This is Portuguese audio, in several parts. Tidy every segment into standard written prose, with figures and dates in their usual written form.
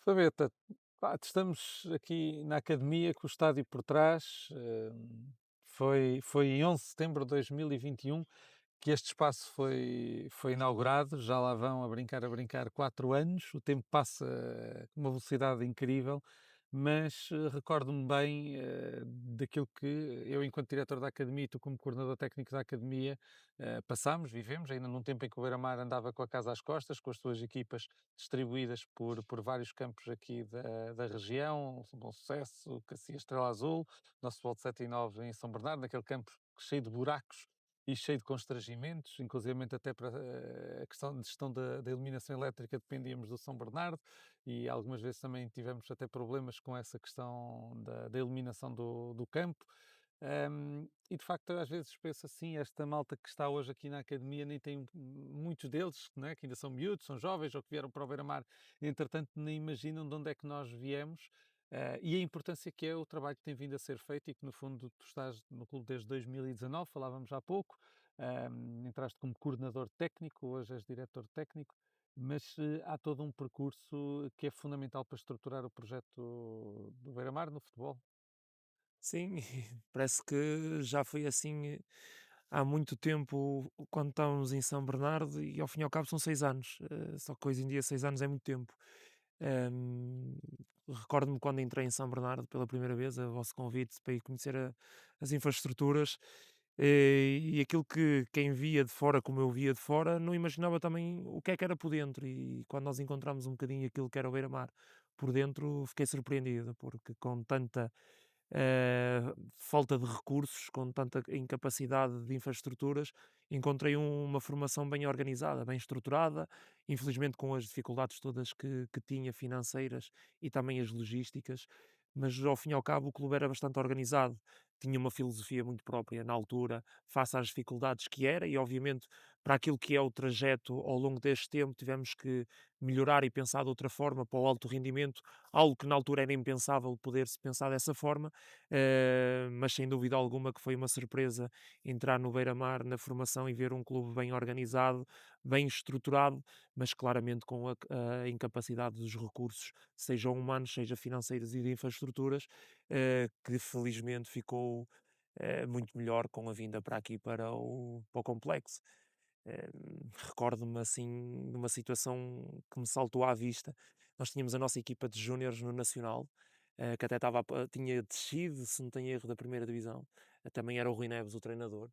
Fabeta, pá, estamos aqui na academia com o estádio por trás. Foi em 11 de setembro de 2021 que este espaço foi inaugurado. Já lá vão a brincar 4 anos. O tempo passa com uma velocidade incrível, mas recordo-me bem daquilo que eu, enquanto diretor da academia, e tu, como coordenador técnico da academia, passámos, vivemos, ainda num tempo em que o Beira-Mar andava com a casa às costas, com as suas equipas distribuídas por vários campos aqui da região, Bom Sucesso, Cacia Estrela Azul, nosso Volt 7 e 9 em São Bernardo, naquele campo cheio de buracos e cheio de constrangimentos, inclusivamente até para a questão de gestão da iluminação elétrica dependíamos do São Bernardo e algumas vezes também tivemos até problemas com essa questão da iluminação do campo. E de facto, às vezes penso assim: esta malta que está hoje aqui na academia, nem tem muitos deles, né, que ainda são miúdos, são jovens ou que vieram para o Beira-Mar, entretanto, nem imaginam de onde é que nós viemos. E a importância que é o trabalho que tem vindo a ser feito e que, no fundo, tu estás no clube desde 2019, falávamos há pouco, entraste como coordenador técnico, hoje és diretor técnico, mas há todo um percurso que é fundamental para estruturar o projeto do Beira-Mar no futebol. Sim, parece que já foi assim há muito tempo quando estávamos em São Bernardo e ao fim e ao cabo são 6 anos. Só que hoje em dia 6 anos é muito tempo. Ehm, Recordo-me quando entrei em São Bernardo pela primeira vez, a vosso convite para ir conhecer as infraestruturas, e aquilo que quem via de fora, como eu via de fora, não imaginava também o que era por dentro. E quando nós encontramos um bocadinho aquilo que era o Beira-Mar por dentro, fiquei surpreendido, porque com tanta falta de recursos, com tanta incapacidade de infraestruturas, encontrei uma formação bem organizada, bem estruturada, infelizmente com as dificuldades todas que tinha, financeiras e também as logísticas, mas ao fim e ao cabo o clube era bastante organizado, tinha uma filosofia muito própria na altura, face às dificuldades que era, e obviamente para aquilo que é o trajeto ao longo deste tempo tivemos que melhorar e pensar de outra forma para o alto rendimento, algo que na altura era impensável poder-se pensar dessa forma, mas sem dúvida alguma que foi uma surpresa entrar no Beira-Mar na formação e ver um clube bem organizado, bem estruturado, mas claramente com a incapacidade dos recursos, sejam humanos, seja financeiros e de infraestruturas, que felizmente ficou muito melhor com a vinda para aqui para o complexo. Recordo-me assim de uma situação que me saltou à vista. Nós tínhamos a nossa equipa de júniores no Nacional, que até tinha descido, se não tenho erro, da primeira divisão. Também era o Rui Neves o treinador.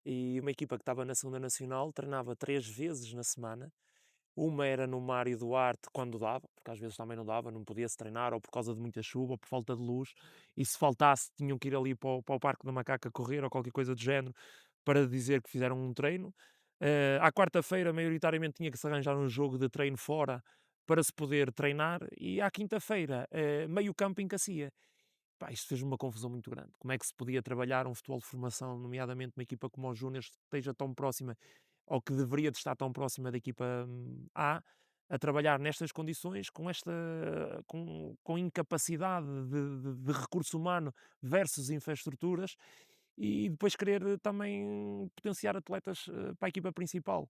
E uma equipa que estava na segunda Nacional treinava 3 vezes na semana. Uma era no Mário Duarte quando dava, porque às vezes também não dava, não podia-se treinar, ou por causa de muita chuva, ou por falta de luz, e se faltasse tinham que ir ali para o Parque da Macaca correr ou qualquer coisa do género para dizer que fizeram um treino. À quarta-feira, maioritariamente, tinha que se arranjar um jogo de treino fora para se poder treinar, e à quinta-feira, meio campo em Cacia. Pá, isto fez uma confusão muito grande. Como é que se podia trabalhar um futebol de formação, nomeadamente uma equipa como os Júniors, que esteja tão próxima, ou que deveria de estar tão próxima da equipa A trabalhar nestas condições, com incapacidade de recurso humano versus infraestruturas, e depois querer também potenciar atletas para a equipa principal.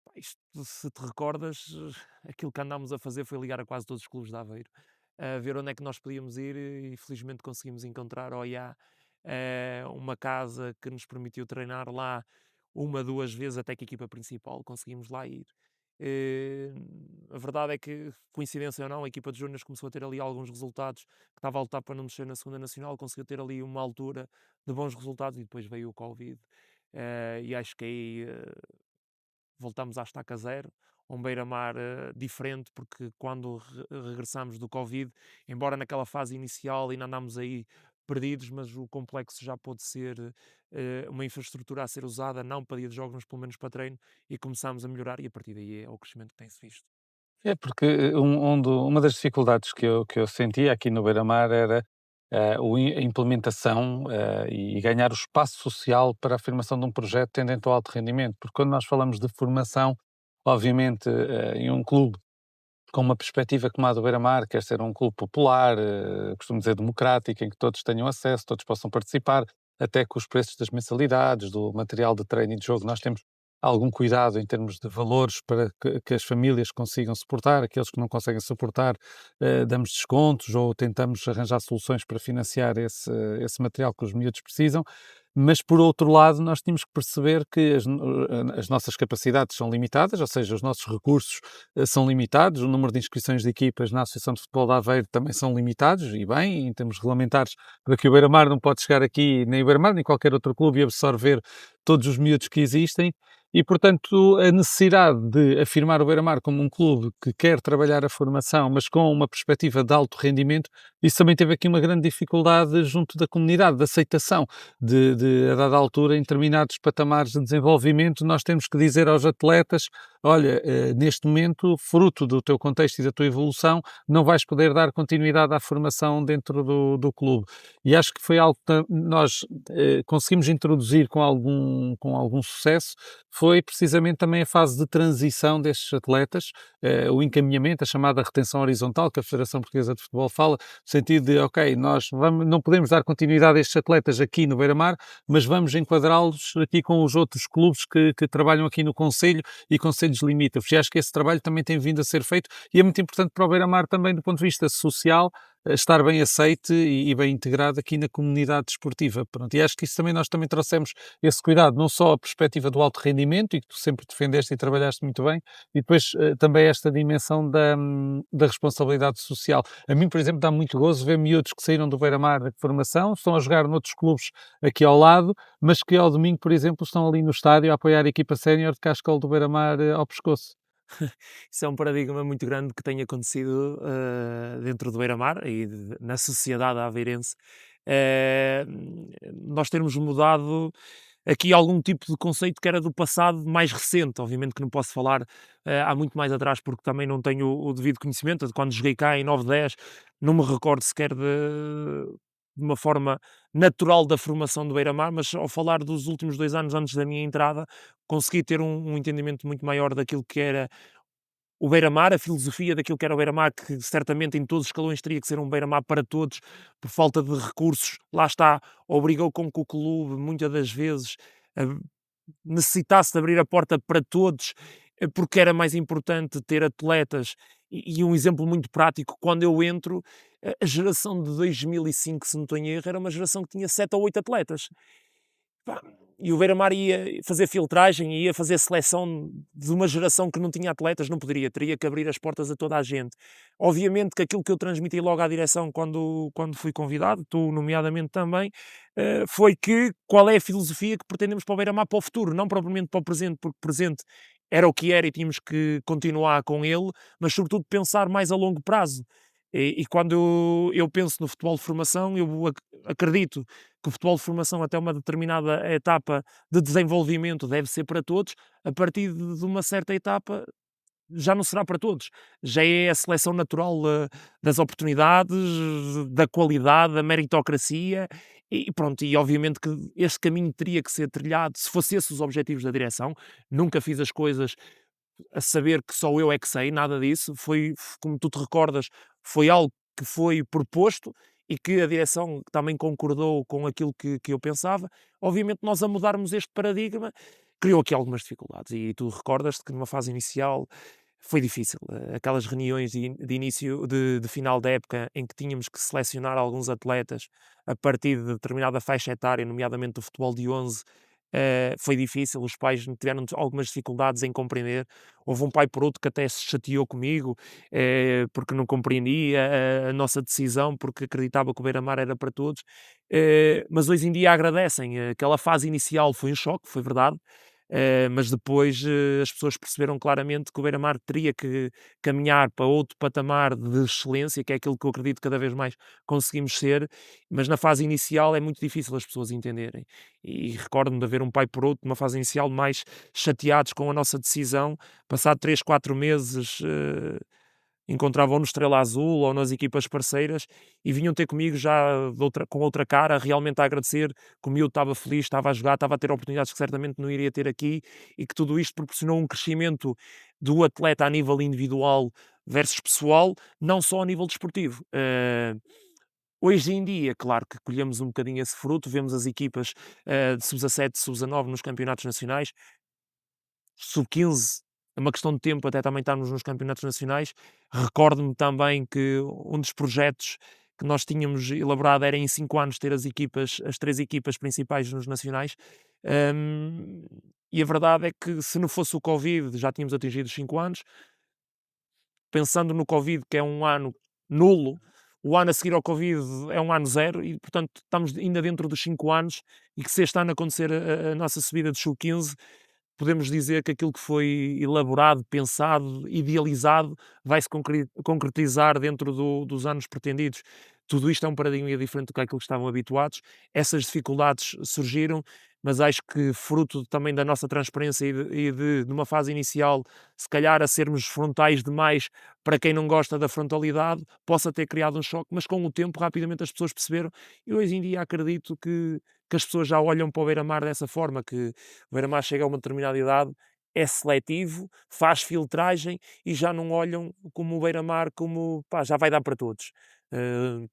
Pá, isto, se te recordas, aquilo que andámos a fazer foi ligar a quase todos os clubes de Aveiro, a ver onde é que nós podíamos ir, e felizmente conseguimos encontrar ao IA uma casa que nos permitiu treinar lá uma, duas vezes até que a equipa principal conseguimos lá ir. Eh, a verdade é que, coincidência ou não, a equipa de Júniors começou a ter ali alguns resultados, que estava a lutar para não descer na segunda Nacional, conseguiu ter ali uma altura de bons resultados e depois veio o Covid. E acho que aí voltamos à estaca zero, a um beira-mar diferente, porque quando regressamos do Covid, embora naquela fase inicial ainda andámos aí perdidos, mas o complexo já pôde ser uma infraestrutura a ser usada, não para dia de jogos, mas pelo menos para treino, e começámos a melhorar, e a partir daí é o crescimento que tem-se visto. É porque uma das dificuldades que eu sentia aqui no Beira-Mar era a implementação e ganhar o espaço social para a afirmação de um projeto tendente ao alto rendimento, porque quando nós falamos de formação, obviamente em um clube com uma perspectiva como a do Beira-Mar, quer ser um clube popular, costumo dizer democrático, em que todos tenham acesso, todos possam participar, até com os preços das mensalidades, do material de treino e de jogo, nós temos algum cuidado em termos de valores para que as famílias consigam suportar, aqueles que não conseguem suportar, damos descontos ou tentamos arranjar soluções para financiar esse material que os miúdos precisam. Mas, por outro lado, nós temos que perceber que as nossas capacidades são limitadas, ou seja, os nossos recursos são limitados, o número de inscrições de equipas na Associação de Futebol de Aveiro também são limitados, e bem, em termos regulamentares, porque o Beira-Mar não pode chegar aqui, nem o Beira-Mar, nem qualquer outro clube, e absorver todos os miúdos que existem, e, portanto, a necessidade de afirmar o Beira-Mar como um clube que quer trabalhar a formação, mas com uma perspectiva de alto rendimento, isso também teve aqui uma grande dificuldade junto da comunidade, de aceitação, a dada altura, em determinados patamares de desenvolvimento, nós temos que dizer aos atletas, olha, neste momento, fruto do teu contexto e da tua evolução, não vais poder dar continuidade à formação dentro do clube. E acho que foi algo que nós conseguimos introduzir com algum sucesso, foi precisamente também a fase de transição destes atletas, o encaminhamento, a chamada retenção horizontal, que a Federação Portuguesa de Futebol fala, no sentido de, ok, nós não podemos dar continuidade a estes atletas aqui no Beira-Mar, mas vamos enquadrá-los aqui com os outros clubes que trabalham aqui no Conselho e conselhos limítrofes. E acho que esse trabalho também tem vindo a ser feito e é muito importante para o Beira-Mar também do ponto de vista social, estar bem aceite e bem integrado aqui na comunidade desportiva. Pronto, e acho que isso também nós também trouxemos esse cuidado, não só a perspectiva do alto rendimento, e que tu sempre defendeste e trabalhaste muito bem, e depois também esta dimensão da responsabilidade social. A mim, por exemplo, dá muito gozo ver miúdos que saíram do Beira-Mar de formação, estão a jogar noutros clubes aqui ao lado, mas que ao domingo, por exemplo, estão ali no estádio a apoiar a equipa sénior de Cascol do Beira-Mar ao pescoço. Isso é um paradigma muito grande que tem acontecido dentro do Beira-Mar e na sociedade aveirense. Eh, Nós termos mudado aqui algum tipo de conceito que era do passado mais recente. Obviamente que não posso falar há muito mais atrás porque também não tenho o devido conhecimento. De quando joguei cá em 9-10, não me recordo sequer de uma forma natural da formação do Beira-Mar, mas ao falar dos últimos 2 anos antes da minha entrada, consegui ter um entendimento muito maior daquilo que era o Beira-Mar, a filosofia daquilo que era o Beira-Mar, que certamente em todos os escalões teria que ser um Beira-Mar para todos, por falta de recursos, lá está, obrigou com que o clube, muitas das vezes, a- necessitasse de abrir a porta para todos, porque era mais importante ter atletas. E um exemplo muito prático, quando eu entro, a geração de 2005, se não estou em erro, era uma geração que tinha 7 ou 8 atletas. Pá, e o Beira-Mar ia fazer filtragem, ia fazer seleção de uma geração que não tinha atletas, não poderia, teria que abrir as portas a toda a gente. Obviamente que aquilo que eu transmiti logo à direção quando fui convidado, tu nomeadamente também, foi que qual é a filosofia que pretendemos para o Beira-Mar para o futuro, não propriamente para o presente, porque o presente era o que era e tínhamos que continuar com ele, mas sobretudo pensar mais a longo prazo. E quando eu penso no futebol de formação, eu acredito que o futebol de formação até uma determinada etapa de desenvolvimento deve ser para todos, a partir de uma certa etapa já não será para todos. Já é a seleção natural das oportunidades, da qualidade, da meritocracia e pronto, e obviamente que este caminho teria que ser trilhado, se fosse esses os objetivos da direção. Nunca fiz as coisas a saber que só eu é que sei, nada disso. Foi, como tu te recordas, foi algo que foi proposto e que a direção também concordou com aquilo que eu pensava. Obviamente, nós a mudarmos este paradigma criou aqui algumas dificuldades. E tu recordas-te que numa fase inicial foi difícil. Aquelas reuniões de início, de final da época, em que tínhamos que selecionar alguns atletas a partir de determinada faixa etária, nomeadamente do futebol de 11, foi difícil. Os pais tiveram algumas dificuldades em compreender. Houve um pai por outro que até se chateou comigo, porque não compreendia a nossa decisão, porque acreditava que o Beira-Mar era para todos. Mas hoje em dia agradecem. Aquela fase inicial foi um choque, foi verdade. Mas depois as pessoas perceberam claramente que o Beira-Mar teria que caminhar para outro patamar de excelência, que é aquilo que eu acredito que cada vez mais conseguimos ser, mas na fase inicial é muito difícil as pessoas entenderem. E recordo-me de haver um pai por outro, numa fase inicial, mais chateados com a nossa decisão. Passado 3 4 meses, encontravam no Estrela Azul ou nas equipas parceiras e vinham ter comigo já com outra cara, realmente a agradecer que o miúdo estava feliz, estava a jogar, estava a ter oportunidades que certamente não iria ter aqui e que tudo isto proporcionou um crescimento do atleta a nível individual versus pessoal, não só a nível desportivo. Hoje em dia, claro que colhemos um bocadinho esse fruto, vemos as equipas de sub-17, sub-19 nos campeonatos nacionais, sub-15, é uma questão de tempo até também estarmos nos campeonatos nacionais. Recordo-me também que um dos projetos que nós tínhamos elaborado era em 5 anos ter as 3 equipas principais nos nacionais. Hum, e a verdade é que se não fosse o Covid já tínhamos atingido os 5 anos. Pensando no Covid, que é um ano nulo, o ano a seguir ao Covid é um ano zero e, portanto, estamos ainda dentro dos 5 anos e que se este ano acontecer a nossa subida de sub-15, podemos dizer que aquilo que foi elaborado, pensado, idealizado, vai se concretizar dentro dos anos pretendidos. Tudo isto é um paradigma diferente do que aquilo que estavam habituados. Essas dificuldades surgiram, mas acho que fruto também da nossa transparência de uma fase inicial, se calhar a sermos frontais demais para quem não gosta da frontalidade, possa ter criado um choque, mas com o tempo rapidamente as pessoas perceberam e hoje em dia acredito que as pessoas já olham para o Beira-Mar dessa forma, que o Beira-Mar chega a uma determinada idade, é seletivo, faz filtragem e já não olham como o Beira-Mar como pá, já vai dar para todos.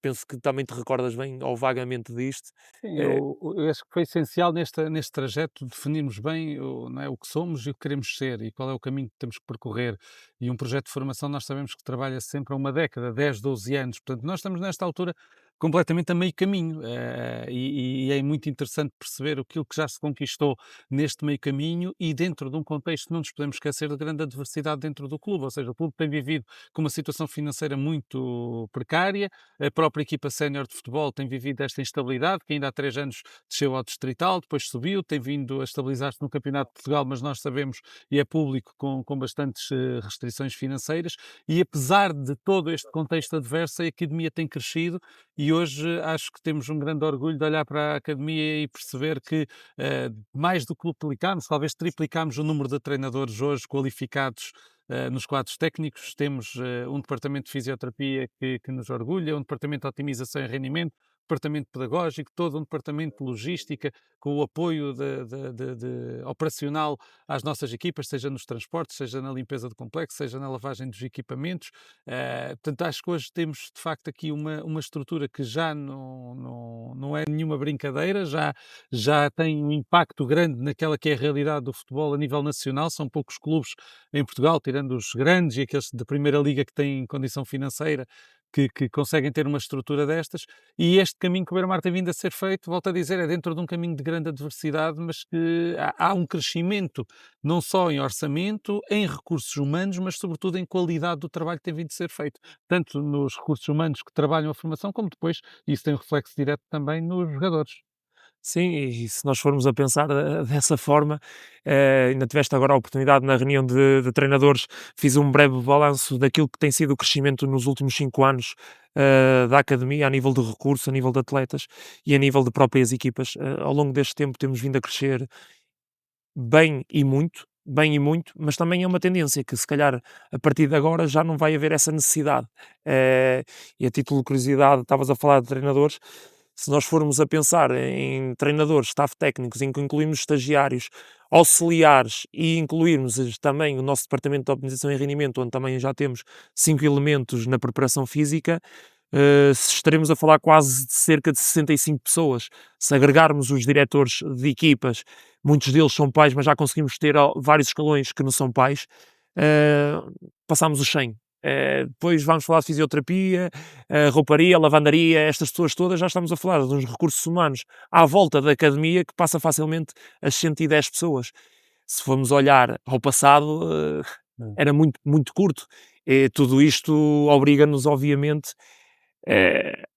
Penso que também te recordas bem ou vagamente disto. Sim, Eh, eu acho que foi essencial neste trajeto definirmos bem não é, o que somos e o que queremos ser e qual é o caminho que temos que percorrer. E um projeto de formação nós sabemos que trabalha sempre a uma década, 10, 12 anos. Portanto, nós estamos nesta altura completamente a meio caminho e é muito interessante perceber aquilo que já se conquistou neste meio caminho e dentro de um contexto, não nos podemos esquecer de grande adversidade dentro do clube, ou seja, o clube tem vivido com uma situação financeira muito precária, a própria equipa sénior de futebol tem vivido esta instabilidade, que ainda há 3 anos desceu ao distrital, depois subiu, tem vindo a estabilizar-se no Campeonato de Portugal, mas nós sabemos, e é público, com bastantes restrições financeiras, e apesar de todo este contexto adverso, a Academia tem crescido e hoje acho que temos um grande orgulho de olhar para a Academia e perceber que mais do que duplicámos, talvez triplicámos o número de treinadores hoje qualificados nos quadros técnicos. Temos um departamento de fisioterapia que nos orgulha, um departamento de otimização e rendimento, departamento pedagógico, todo um departamento de logística, com o apoio operacional às nossas equipas, seja nos transportes, seja na limpeza do complexo, seja na lavagem dos equipamentos. Portanto, acho que hoje temos de facto aqui uma estrutura que já não é nenhuma brincadeira, já tem um impacto grande naquela que é a realidade do futebol a nível nacional. São poucos clubes em Portugal, tirando os grandes e aqueles da Primeira Liga que têm condição financeira, que conseguem ter uma estrutura destas, e este caminho que o Beira-Mar tem vindo a ser feito, volto a dizer, é dentro de um caminho de grande adversidade, mas que há um crescimento, não só em orçamento, em recursos humanos, mas sobretudo em qualidade do trabalho que tem vindo a ser feito, tanto nos recursos humanos que trabalham a formação, como depois isso tem um reflexo direto também nos jogadores. Sim, e se nós formos a pensar dessa forma, ainda tiveste agora a oportunidade na reunião de treinadores, fiz um breve balanço daquilo que tem sido o crescimento nos últimos 5 anos da academia, a nível de recursos, a nível de atletas e a nível de próprias equipas. Ao longo deste tempo temos vindo a crescer bem e muito, mas também é uma tendência que se calhar a partir de agora já não vai haver essa necessidade. E a título de curiosidade, estavas a falar de treinadores, se nós formos a pensar em treinadores, staff técnicos, em que incluímos estagiários, auxiliares e incluirmos também o nosso departamento de optimização e rendimento, onde também já temos 5 elementos na preparação física, estaremos a falar quase de cerca de 65 pessoas. Se agregarmos os diretores de equipas, muitos deles são pais, mas já conseguimos ter vários escalões que não são pais, passamos os 100. Depois vamos falar de fisioterapia, rouparia, lavandaria, estas pessoas todas, já estamos a falar de uns recursos humanos à volta da academia que passa facilmente as 110 pessoas. Se formos olhar ao passado, Hum. era muito, muito curto. Tudo isto obriga-nos, obviamente,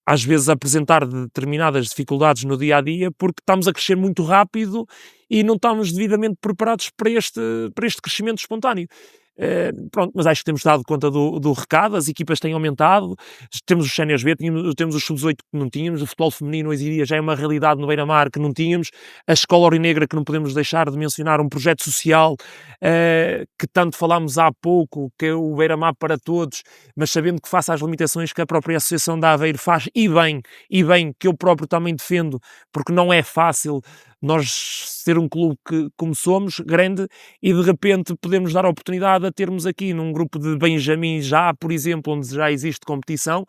às vezes a apresentar determinadas dificuldades no dia a dia porque estamos a crescer muito rápido e não estamos devidamente preparados para este crescimento espontâneo. Pronto, mas acho que temos dado conta do recado, as equipas têm aumentado, temos os séniores B, temos os sub-18 que não tínhamos, o futebol feminino hoje em dia já é uma realidade no Beira-Mar que não tínhamos, a Escola Aurinegra que não podemos deixar de mencionar, um projeto social que tanto falámos há pouco, que é o Beira-Mar para todos, mas sabendo que face às limitações que a própria Associação da Aveiro faz, e bem, que eu próprio também defendo, porque não é fácil nós ser um clube como somos, grande, e de repente podemos dar a oportunidade a termos aqui num grupo de Benjamins já, por exemplo, onde já existe competição,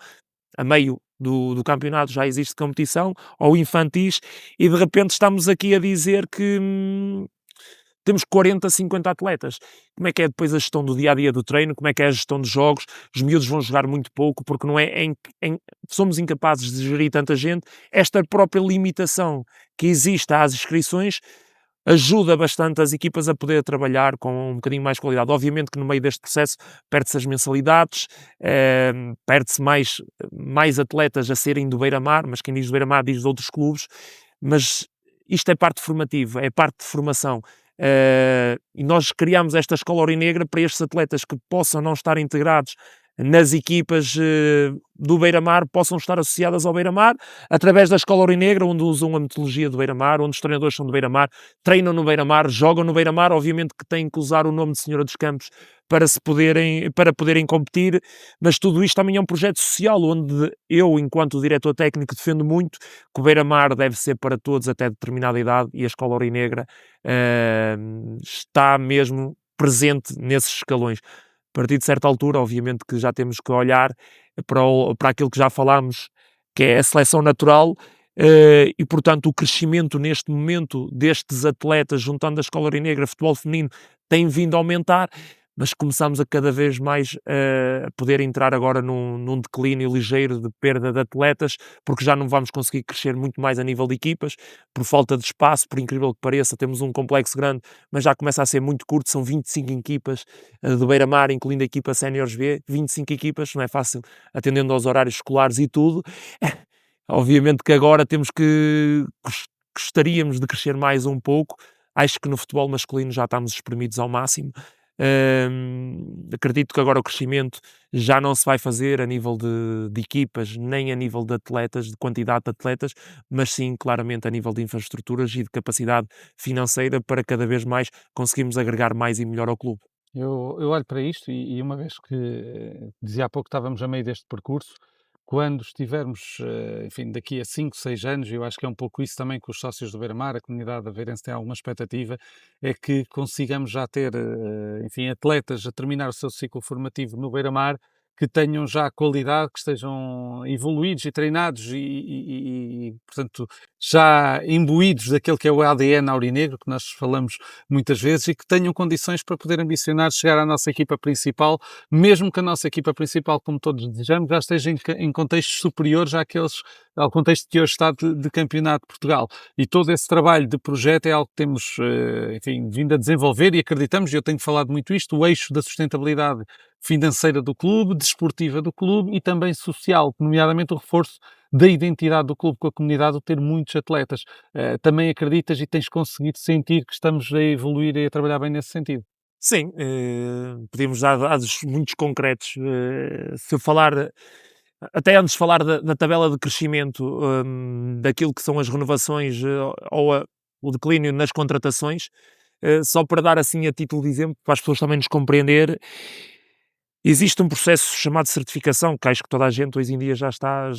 a meio do campeonato já existe competição, ou infantis, e de repente estamos aqui a dizer que temos 40, 50 atletas. Como é que é depois a gestão do dia-a-dia do treino? Como é que é a gestão dos jogos? Os miúdos vão jogar muito pouco, porque não é somos incapazes de gerir tanta gente. Esta própria limitação que existe às inscrições ajuda bastante as equipas a poder trabalhar com um bocadinho mais qualidade. Obviamente que no meio deste processo perde-se as mensalidades, perde-se mais atletas a serem do Beira-Mar, mas quem diz do Beira-Mar diz de outros clubes, mas isto é parte formativa, é parte de formação. E nós criamos esta escola Aurinegra para estes atletas que possam não estar integrados nas equipas do Beira-Mar, possam estar associadas ao Beira-Mar, através da escola Aurinegra, onde usam a metodologia do Beira-Mar, onde os treinadores são do Beira-Mar, treinam no Beira-Mar, jogam no Beira-Mar, obviamente que têm que usar o nome de Senhora dos Campos para poderem competir, mas tudo isto também é um projeto social, onde eu, enquanto diretor técnico, defendo muito que o Beira-Mar deve ser para todos até determinada idade, e a escola Aurinegra está mesmo presente nesses escalões. A partir de certa altura, obviamente que já temos que olhar para aquilo que já falámos, que é a seleção natural, e portanto o crescimento neste momento destes atletas, juntando a escola Aurinegra, futebol feminino, tem vindo a aumentar, mas começamos a cada vez mais a poder entrar agora num declínio ligeiro de perda de atletas, porque já não vamos conseguir crescer muito mais a nível de equipas, por falta de espaço, por incrível que pareça, temos um complexo grande, mas já começa a ser muito curto, são 25 equipas do Beira-Mar, incluindo a equipa Séniores B, 25 equipas, não é fácil, atendendo aos horários escolares e tudo. Obviamente que agora gostaríamos de crescer mais um pouco, acho que no futebol masculino já estamos espremidos ao máximo. Acredito que agora o crescimento já não se vai fazer a nível de equipas, nem a nível de atletas, de quantidade de atletas, mas sim claramente a nível de infraestruturas e de capacidade financeira para cada vez mais conseguirmos agregar mais e melhor ao clube. Eu olho para isto e uma vez que dizia há pouco que estávamos a meio deste percurso, quando estivermos, enfim, daqui a 5, 6 anos, eu acho que é um pouco isso também que os sócios do Beira-Mar, a comunidade aveirense tem alguma expectativa, é que consigamos já ter, enfim, atletas a terminar o seu ciclo formativo no Beira-Mar, que tenham já qualidade, que estejam evoluídos e treinados portanto, já imbuídos daquele que é o ADN aurinegro, que nós falamos muitas vezes, e que tenham condições para poder ambicionar chegar à nossa equipa principal, mesmo que a nossa equipa principal, como todos desejamos, já esteja em contextos superiores ao contexto que hoje está de campeonato de Portugal. E todo esse trabalho de projeto é algo que temos, enfim, vindo a desenvolver e acreditamos, e eu tenho falado muito isto, o eixo da sustentabilidade financeira do clube, desportiva do clube e também social, nomeadamente o reforço da identidade do clube com a comunidade, o ter muitos atletas. Também acreditas e tens conseguido sentir que estamos a evoluir e a trabalhar bem nesse sentido? Sim, podemos dar dados muito concretos. Se eu falar, até antes de falar da tabela de crescimento, daquilo que são as renovações o declínio nas contratações, só para dar assim a título de exemplo, para as pessoas também nos compreender, existe um processo chamado certificação, que acho que toda a gente hoje em dia já está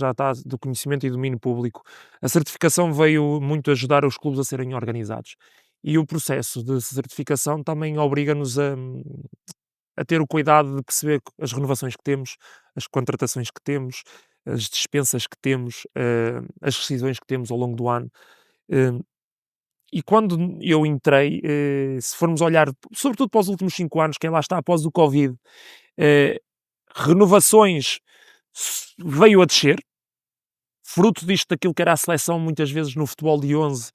do conhecimento e domínio público. A certificação veio muito ajudar os clubes a serem organizados. E o processo de certificação também obriga-nos a ter o cuidado de perceber as renovações que temos, as contratações que temos, as dispensas que temos, as rescisões que temos ao longo do ano. Eh, e quando eu entrei, se formos olhar, sobretudo para os últimos 5 anos, quem lá está após o Covid, eh, renovações veio a descer, fruto disto daquilo que era a seleção muitas vezes no futebol de 11,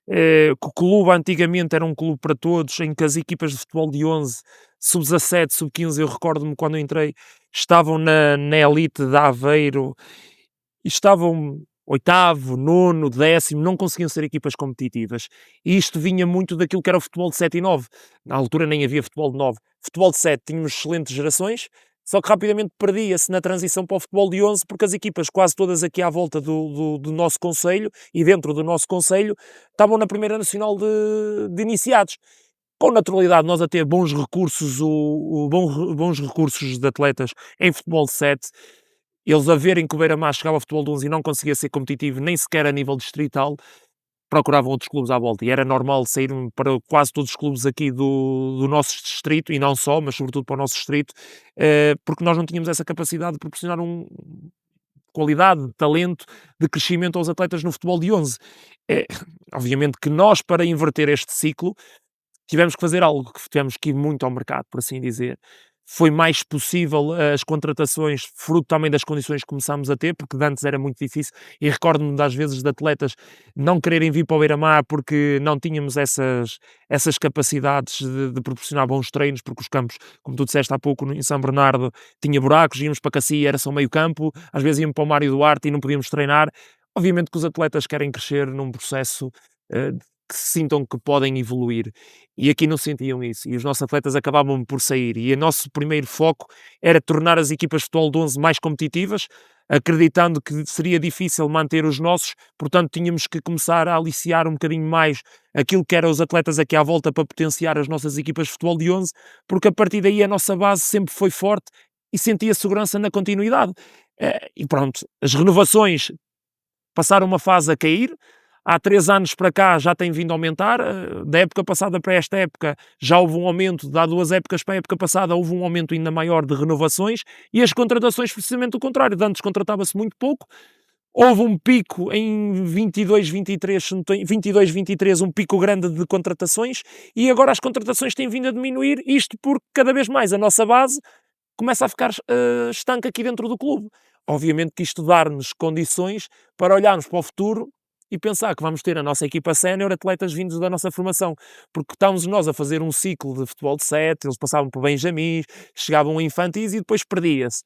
que o clube antigamente era um clube para todos, em que as equipas de futebol de 11, sub-17, sub-15, eu recordo-me quando eu entrei, estavam na elite de Aveiro e estavam oitavo, nono, décimo, não conseguiam ser equipas competitivas. E isto vinha muito daquilo que era o futebol de 7 e 9. Na altura nem havia futebol de 9. Futebol de 7 tínhamos excelentes gerações, só que rapidamente perdia-se na transição para o futebol de 11, porque as equipas quase todas aqui à volta do nosso concelho e dentro do nosso concelho estavam na primeira nacional de iniciados. Com naturalidade, nós a ter bons recursos, bons recursos de atletas em futebol de 7, eles a verem que o Beira-Mar chegava ao futebol de 11 e não conseguia ser competitivo nem sequer a nível distrital, procuravam outros clubes à volta. E era normal sair para quase todos os clubes aqui do nosso distrito, e não só, mas sobretudo para o nosso distrito, porque nós não tínhamos essa capacidade de proporcionar qualidade, de talento, de crescimento aos atletas no futebol de 11. É, obviamente que nós, para inverter este ciclo, tivemos que fazer algo, que tivemos que ir muito ao mercado, por assim dizer. Foi mais possível as contratações, fruto também das condições que começámos a ter, porque de antes era muito difícil, e recordo-me das vezes de atletas não quererem vir para o Beira-Mar porque não tínhamos essas capacidades de proporcionar bons treinos, porque os campos, como tu disseste há pouco, em São Bernardo, tinha buracos, íamos para Cacia, era só meio campo, às vezes íamos para o Mário Duarte e não podíamos treinar. Obviamente que os atletas querem crescer num processo que se sintam que podem evoluir. E aqui não sentiam isso. E os nossos atletas acabavam por sair. E o nosso primeiro foco era tornar as equipas de futebol de 11 mais competitivas, acreditando que seria difícil manter os nossos, portanto tínhamos que começar a aliciar um bocadinho mais aquilo que eram os atletas aqui à volta para potenciar as nossas equipas de futebol de 11, porque a partir daí a nossa base sempre foi forte e sentia segurança na continuidade. E pronto, as renovações passaram uma fase a cair. Há 3 anos para cá já tem vindo a aumentar, da época passada para esta época já houve um aumento, de há 2 épocas para a época passada houve um aumento ainda maior de renovações, e as contratações precisamente o contrário, de antes contratava-se muito pouco, houve um pico em 22, 23, 22, 23, um pico grande de contratações, e agora as contratações têm vindo a diminuir, isto porque cada vez mais a nossa base começa a ficar estanca aqui dentro do clube. Obviamente que isto dá-nos condições para olharmos para o futuro e pensar que vamos ter a nossa equipa sénior, atletas vindos da nossa formação, porque estamos nós a fazer um ciclo de futebol de 7, eles passavam por benjamins, chegavam a infantis e depois perdia-se.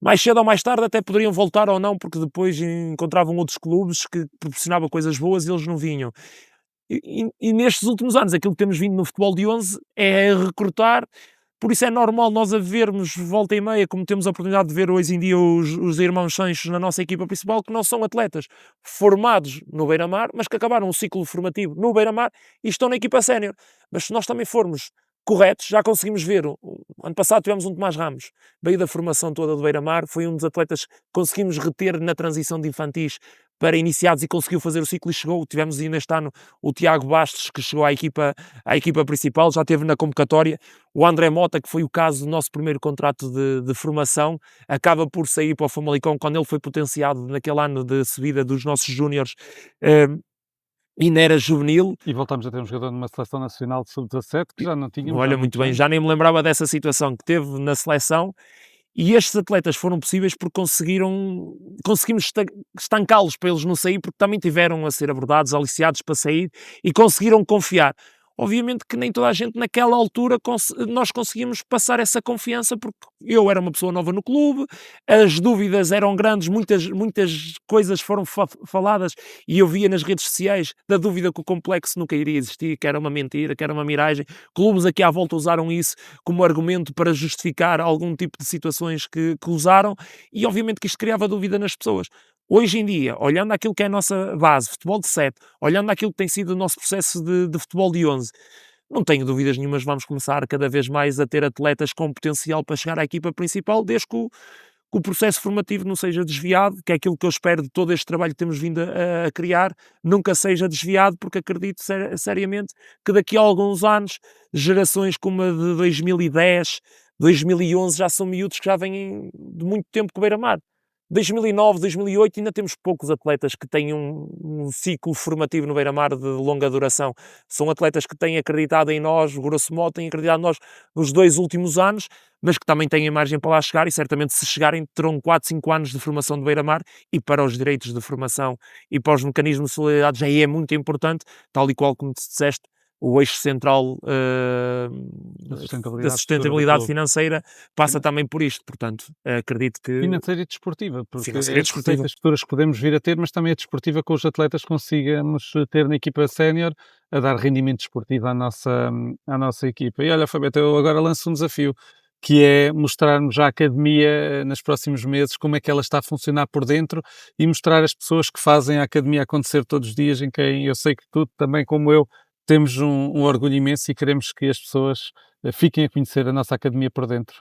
Mais cedo ou mais tarde até poderiam voltar ou não, porque depois encontravam outros clubes que proporcionavam coisas boas e eles não vinham. E nestes últimos anos, aquilo que temos vindo no futebol de 11 é recrutar. Por isso é normal nós a vermos volta e meia, como temos a oportunidade de ver hoje em dia os irmãos Sanchos na nossa equipa principal, que não são atletas formados no Beira-Mar, mas que acabaram um ciclo formativo no Beira-Mar e estão na equipa sénior. Mas se nós também formos corretos, já conseguimos ver. Ano passado tivemos um Tomás Ramos, veio da formação toda do Beira-Mar, foi um dos atletas que conseguimos reter na transição de infantis para iniciados e conseguiu fazer o ciclo e chegou. Tivemos ainda este ano o Tiago Bastos, que chegou à equipa principal, já esteve na convocatória. O André Mota, que foi o caso do nosso primeiro contrato de formação, acaba por sair para o Famalicão quando ele foi potenciado naquele ano de subida dos nossos júniores, ainda era juvenil. E voltamos a ter um jogador numa seleção nacional de sub-17 que já não tínhamos há Olha, muito muitos bem, anos. já nem me lembrava dessa situação que teve na seleção. E estes atletas foram possíveis porque conseguimos estancá-los para eles não sair, porque também tiveram a ser abordados, aliciados para sair e conseguiram confiar. Obviamente que nem toda a gente naquela altura nós conseguimos passar essa confiança, porque eu era uma pessoa nova no clube, as dúvidas eram grandes, muitas coisas foram faladas e eu via nas redes sociais da dúvida que o complexo nunca iria existir, que era uma mentira, que era uma miragem. Clubes aqui à volta usaram isso como argumento para justificar algum tipo de situações que usaram, e obviamente que isto criava dúvida nas pessoas. Hoje em dia, olhando aquilo que é a nossa base, futebol de 7, olhando aquilo que tem sido o nosso processo de futebol de 11, não tenho dúvidas nenhumas, vamos começar cada vez mais a ter atletas com potencial para chegar à equipa principal, desde que o processo formativo não seja desviado, que é aquilo que eu espero de todo este trabalho que temos vindo a criar, nunca seja desviado, porque acredito seriamente que daqui a alguns anos, gerações como a de 2010, 2011, já são miúdos que já vêm de muito tempo com o Beira-Mar. 2009, 2008 ainda temos poucos atletas que têm um ciclo formativo no Beira-Mar de longa duração. São atletas que têm acreditado em nós, grosso modo, têm acreditado em nós nos 2 últimos anos, mas que também têm a margem para lá chegar e certamente se chegarem terão 4, 5 anos de formação do Beira-Mar, e para os direitos de formação e para os mecanismos de solidariedade já é muito importante, tal e qual como te disseste, o eixo central Da da sustentabilidade futura do sustentabilidade clube. financeira passa também por isto, portanto acredito que Financeira e desportiva, porque financeira é e as desportiva. receitas futuras que podemos vir a ter, mas também a desportiva que os atletas consigamos ter na equipa sénior a dar rendimento desportivo à nossa equipa. E olha, Fabeto, eu agora lanço um desafio, que é mostrarmos à academia nos próximos meses como é que ela está a funcionar por dentro e mostrar as pessoas que fazem a academia acontecer todos os dias, em quem eu sei que tu, também como eu, temos um orgulho imenso e queremos que as pessoas fiquem a conhecer a nossa academia por dentro.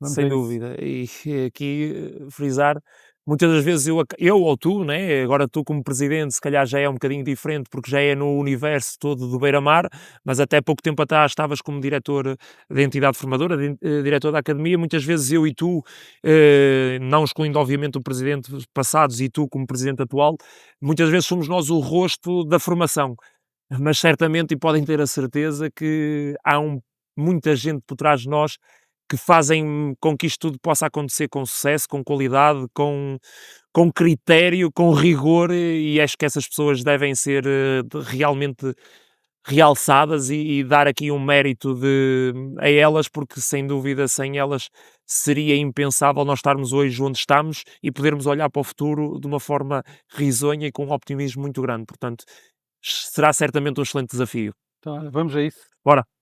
Vamos a Sem isso. dúvida, e aqui frisar, muitas das vezes eu ou tu, né, agora tu como presidente se calhar já é um bocadinho diferente porque já é no universo todo do Beira-Mar, mas até pouco tempo atrás estavas como diretor da entidade formadora, diretor da academia, muitas vezes eu e tu, não excluindo obviamente o presidente passados e tu como presidente atual, muitas vezes somos nós o rosto da formação. mas certamente, e podem ter a certeza que há muita gente por trás de nós que fazem com que isto tudo possa acontecer com sucesso, com qualidade, com critério, com rigor, e acho que essas pessoas devem ser realmente realçadas e dar aqui um mérito a elas, porque sem dúvida sem elas seria impensável nós estarmos hoje onde estamos e podermos olhar para o futuro de uma forma risonha e com um optimismo muito grande. Portanto, será certamente um excelente desafio. Então, olha, vamos a isso. Bora!